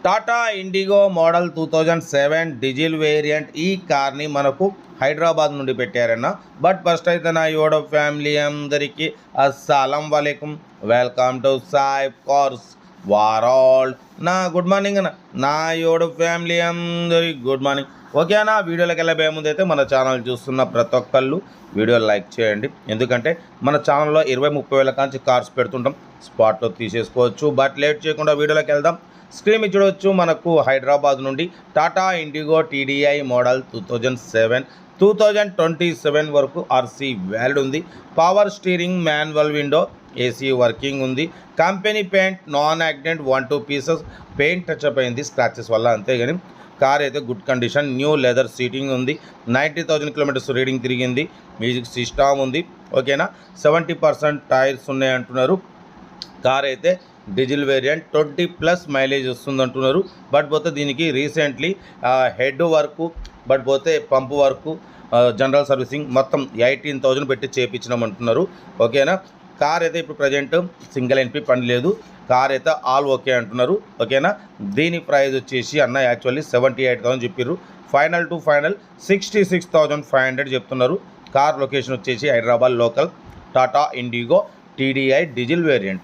Tata IndiGo model 2007 diesel variant ఈ కార్ని మనకు హైదరాబాద్ నుండి పెట్టారన్న. బట్ ఫస్ట్ అయితే నా యోడో ఫ్యామిలీ అందరికీ అస్సలం వాలేకుం, welcome to Sai cars world. నా గుడ్ మార్నింగ్ అన్న, నా యోడో ఫ్యామిలీ అందరికి గుడ్ మార్నింగ్. ఓకే అన్న, వీడియోలోకి వెళ్ళబోయే ముందు అయితే మన ఛానల్ చూస్తున్న ప్రతి ఒక్కళ్ళు వీడియో లైక్ చేయండి. ఎందుకంటే మన ఛానల్లో 20-30 వేల కాంచి కార్స్ పెడుతుంటాం, స్పాట్లో తీసేసుకోవచ్చు. బట్ లేట్ చేయకుండా వీడియోలోకి వెళ్దాం. స్క్రీన్ మీద చూడవచ్చు, మనకు హైదరాబాద్ నుండి టాటా ఇండిగో టీడీఐ మోడల్ 2027 వరకు ఆర్సీ వ్యాలిడ్ ఉంది. Power steering, manual window, AC working ఉంది. Company paint non accident 1-2 pieces paint touch up అయింది స్క్రాచెస్ వల్ల, అంతేగాని కార్ అయితే good condition. New leather seating ఉంది. 90,000 కిలోమీటర్స్ రీడింగ్ తిరిగింది. మ్యూజిక్ సిస్టమ్ ఉంది. ఓకేనా, 70% టైర్స్ ఉన్నాయి అంటున్నారు. కార్ అయితే డీజిల్ వేరియంట్ 20+ మైలేజ్ వస్తుంది అంటున్నారు. బట్ పోతే దీనికి రీసెంట్లీ హెడ్ వర్క్, బట్ పోతే పంపు వర్క్, జనరల్ సర్వీసింగ్ మొత్తం 18,000 పెట్టి చేయించినాం అంటున్నారు. ఓకేనా, కార్ అయితే ఇప్పుడు ప్రజెంట్ సింగిల్ ఎన్పి పని లేదు. కార్ అయితే ఆల్ ఓకే అంటున్నారు. ఓకేనా, దీని ప్రైస్ వచ్చేసి అన్న యాక్చువల్లీ 78,000 చెప్పారు. ఫైనల్ టు ఫైనల్ 66,500 చెప్తున్నారు. కార్ లొకేషన్ వచ్చేసి Hyderabad local. Tata IndiGo TDI diesel variant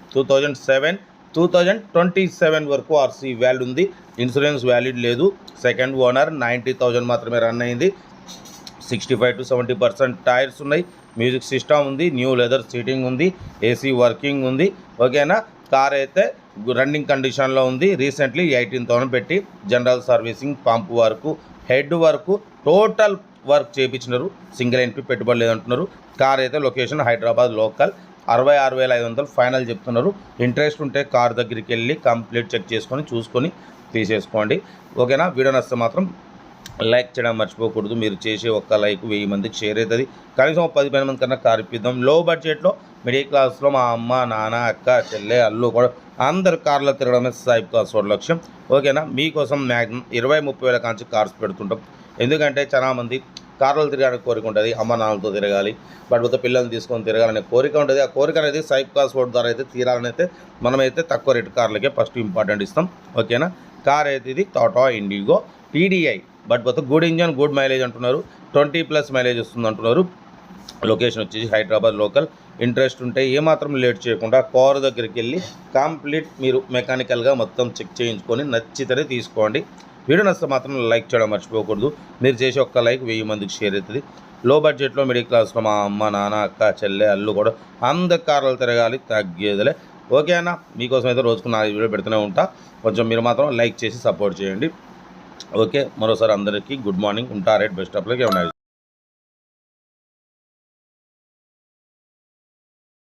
2027 వరకు ఆర్సీ వ్యాలిడ్ ఉంది. ఇన్సూరెన్స్ వ్యాలిడ్ లేదు. సెకండ్ ఓనర్, 90,000 మాత్రమే రన్ అయింది. 65-70% టైర్స్ ఉన్నాయి. మ్యూజిక్ సిస్టమ్ ఉంది. న్యూ లెదర్ సీటింగ్ ఉంది. ఏసీ వర్కింగ్ ఉంది. ఓకేనా, కార్ అయితే రన్నింగ్ కండిషన్లో ఉంది. రీసెంట్లీ 18,000 పెట్టి general servicing, pump work, head work, total work చేయించినారు. సింగిల్ ఎన్పి పెట్టుబడి లేదంటున్నారు. కార్ అయితే లొకేషన్ హైదరాబాద్ లోకల్. 66,500 ఫైనల్ చెప్తున్నారు. ఇంట్రెస్ట్ ఉంటే కార్ దగ్గరికి వెళ్ళి కంప్లీట్ చెక్ చేసుకొని చూసుకొని తీసేసుకోండి. ఓకేనా, వీడియో నచ్చితే మాత్రం లైక్ చేయడం మర్చిపోకూడదు. మీరు చేసే ఒక్క లైక్ 1000 మందికి షేర్ అవుతుంది. కనీసం 10 మంది కన్నా కార్ ఇప్పిద్దాం. లో బడ్జెట్లో మిడిల్ క్లాస్లో మా అమ్మ, నాన్న, అక్క, చెల్లె, అల్లు కూడా అందరు కార్లో తిరగడమే సాయి కార్స్ లక్ష్యం. ఓకేనా, మీకోసం మ్యాక్సిమం 20-30 వేల కాంచి కార్స్ పెడుతుంటాం. ఎందుకంటే చాలామంది కార్లో తిరగాలని కోరిక ఉంటుంది, అమ్మ నాన్నలతో తిరగాలి, బట్ పిల్లల్ని తీసుకొని తిరగాలనే కోరిక ఉంటుంది. ఆ కోరిక అనేది సాయి కార్స్ ద్వారా అయితే తీరాలని అయితే మనమైతే తక్కువ రేటు కార్లకే ఫస్ట్ ఇంపార్టెంట్ ఇస్తాం. ఓకేనా, కార్ అయితే ఇది Tata IndiGo TDI. But good engine, good mileage అంటున్నారు. 20+ మైలేజ్ వస్తుంది అంటున్నారు. లొకేషన్ వచ్చేసి హైదరాబాద్ లోకల్. ఇంట్రెస్ట్ ఉంటే ఏమాత్రం లేట్ చేయకుండా కార్ దగ్గరికి వెళ్ళి కంప్లీట్ మీరు మెకానికల్గా మొత్తం చెక్ చేయించుకొని నచ్చితేనే తీసుకోండి. వీడియో నచ్చితే మాత్రం లైక్ చేయడం మర్చిపోకూడదు. మీరు చేసే ఒక్క లైక్ 1000 మందికి షేర్ అవుతుంది. లో బడ్జెట్లో మిడిల్ క్లాస్లో మా అమ్మ, నాన్న, అక్క, చెల్లె, అల్లు కూడా అందరు కార్లు తిరగాలి, తగ్గేదిలే. ఓకే అన్న, మీకోసం అయితే రోజుకు 4 వీడియో పెడుతూనే ఉంటా. కొంచెం మీరు మాత్రం లైక్ చేసి సపోర్ట్ చేయండి. ఓకే, మరోసారి అందరికీ గుడ్ మార్నింగ్. ఉంటా రైట్, బెస్ట్ ఆఫ్ లక్. ఏమన్నా